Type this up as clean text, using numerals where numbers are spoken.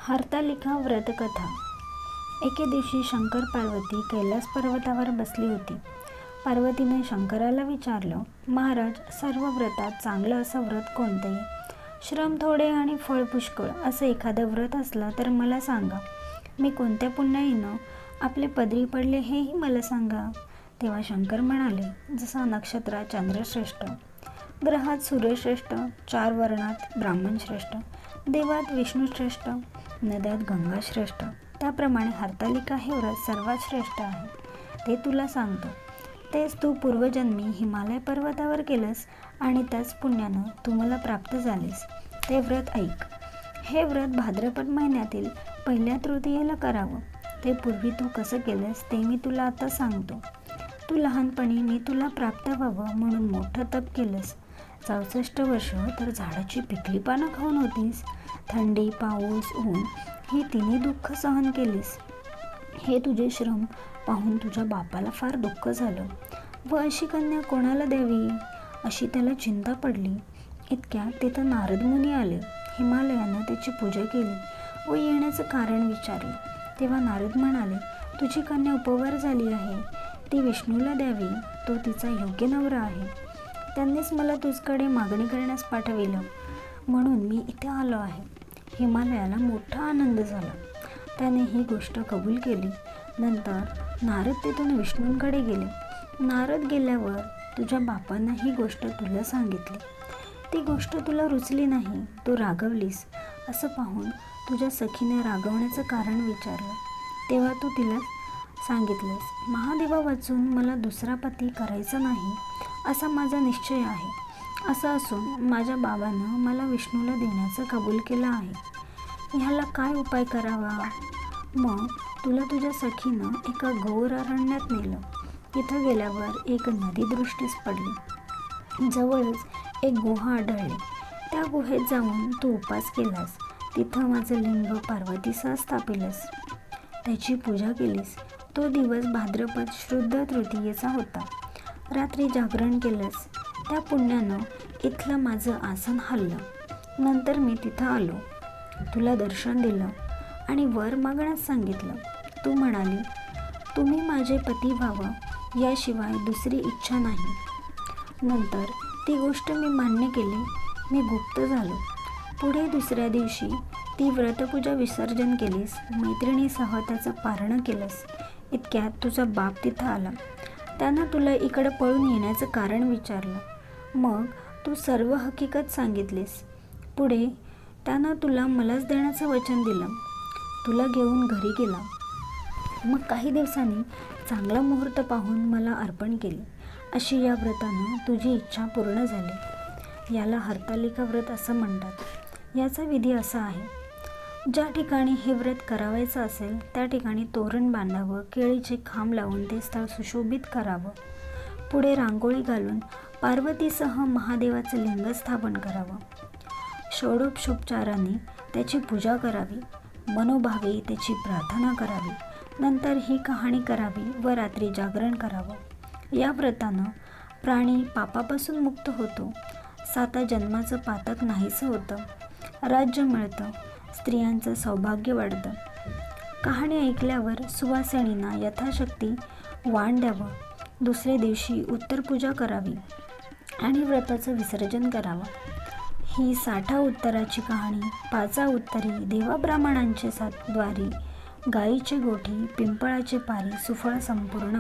हरतालिका व्रतकथा. एके दिवशी शंकर पार्वती कैलास पर्वतावर बसली होती. पार्वतीने शंकराला विचारलं, महाराज, सर्व व्रतात चांगलं असं व्रत कोणते? श्रम थोडे आणि फळ पुष्कळ असं एखादं व्रत असलं तर मला सांगा. मी कोणत्या पुण्याईनं आपले पदरी पडले हेही मला सांगा. तेव्हा शंकर म्हणाले, जसा नक्षत्रात चंद्रश्रेष्ठ, ग्रहात सूर्यश्रेष्ठ, 4 वर्णात ब्राह्मण श्रेष्ठ, देवात विष्णुश्रेष्ठ, नद्यात गंगा श्रेष्ठ, त्याप्रमाणे हरतालिका हे व्रत सर्वात श्रेष्ठ आहे. ते तुला सांगतो. तेच तू पूर्वजन्मी हिमालय पर्वतावर केलंस आणि त्याच पुण्यानं तू मला प्राप्त झालीस. ते व्रत ऐक. हे व्रत भाद्रपद महिन्यातील पहिल्या तृतीयेला करावं. ते पूर्वी तू कसं केलंस ते मी तुला आता सांगतो. तू लहानपणी मी तुला प्राप्त व्हावं म्हणून मोठं तप केलंस. 64 वर्ष तर झाडाची पिकली पानं खाऊन होतीस. थंडी, पाऊस, ऊन ही तिन्ही दुःख सहन केलीस. हे तुझे श्रम पाहून तुझ्या बापाला फार दुःख झालं व अशी कन्या कोणाला द्यावी अशी त्याला चिंता पडली. इतक्यात तिथं नारद मुनी आले. हिमालयानं त्याची पूजा केली व येण्याचं कारण विचारले. तेव्हा नारद म्हणाले, तुझी कन्या उपवार झाली आहे. ती विष्णूला द्यावी. तो तिचा योग्य नवरा आहे. त्यांनीच मला तुझकडे मागणी करण्यास पाठविलं म्हणून मी इथे आलो आहे. हिमालयाला मोठा आनंद झाला. त्याने ही गोष्ट कबूल केली. नंतर नारद तिथून विष्णूंकडे गेले. नारद गेल्यावर तुझ्या बापांना ही गोष्ट तुला सांगितली. ती गोष्ट तुला रुचली नाही, तू रागवलीस. असं पाहून तुझ्या सखीने रागवण्याचं कारण विचारलं. तेव्हा तू तिला सांगितलेस, महादेवा वाचून मला दुसरा पती करायचा नाही असा माझा निश्चय आहे. असं असून माझ्या बाबांनं मला विष्णूला देण्याचं कबूल केलं आहे. ह्याला काय उपाय करावा? मग तुला तुझ्या सखीनं एका घोर अरण्यात नेलं. तिथं गेल्यावर एक नदी दृष्टीस पडली. जवळच एक गुहा आढळली. त्या गुहेत जाऊन तू उपास केलास. तिथं माझं लिंग पार्वतीसह स्थापिलंस. त्याची पूजा केलीस. तो दिवस भाद्रपद शुद्ध तृतीयेचा होता. रात्री जागरण केलंस. त्या पुण्यानं इथलं माझं आसन हललं. नंतर मी तिथं आलो. तुला दर्शन दिलं आणि वर मागण्यास सांगितलं. तू म्हणाली, तुम्ही माझे पती व्हावं याशिवाय दुसरी इच्छा नाही. नंतर ती गोष्ट मी मान्य केली. मी गुप्त झालो. पुढे दुसऱ्या दिवशी ती व्रतपूजा विसर्जन केलीस. मैत्रिणीसह त्याचं पारणं केलंस. इतक्यात तुझा बाप तिथं आला. त्यानं तुला इकडं पळून येण्याचं कारण विचारलं. मग तू सर्व हकीकत सांगितलीस. पुढे त्यानं तुला मलाच देण्याचं वचन दिलं. तुला घेऊन घरी गेला. मग काही दिवसांनी चांगला मुहूर्त पाहून मला अर्पण केले. अशी या व्रतानं तुझी इच्छा पूर्ण झाली. याला हरतालिका व्रत असं म्हणतात. याचा विधी असा आहे, ज्या ठिकाणी हे व्रत करावायचं असेल त्या ठिकाणी तोरण बांधावं, केळीचे खांब लावून ते स्थळ सुशोभित करावं. पुढे रांगोळी घालून पार्वतीसह महादेवाचं लिंग स्थापन करावं. षोडशोपचारांनी त्याची पूजा करावी. मनोभावे त्याची प्रार्थना करावी. नंतर ही कहाणी करावी व रात्री जागरण करावं. या व्रतानं प्राणी पापापासून मुक्त होतो. 7 जन्माचं पातक नाहीसं होतं. राज्य मिळतं. स्त्रियांचं सौभाग्य वाढतं. कहाणी ऐकल्यावर सुवासिनींना यथाशक्ती वाण द्यावं. दुसऱ्या दिवशी उत्तरपूजा करावी आणि व्रताचं विसर्जन करावं. ही 60 उत्तराची कहाणी 5 उत्तरी, देवाब्राह्मणांचे 7 द्वारी, गायीचे गोठी, पिंपळाचे पारी, सुफळ संपूर्ण.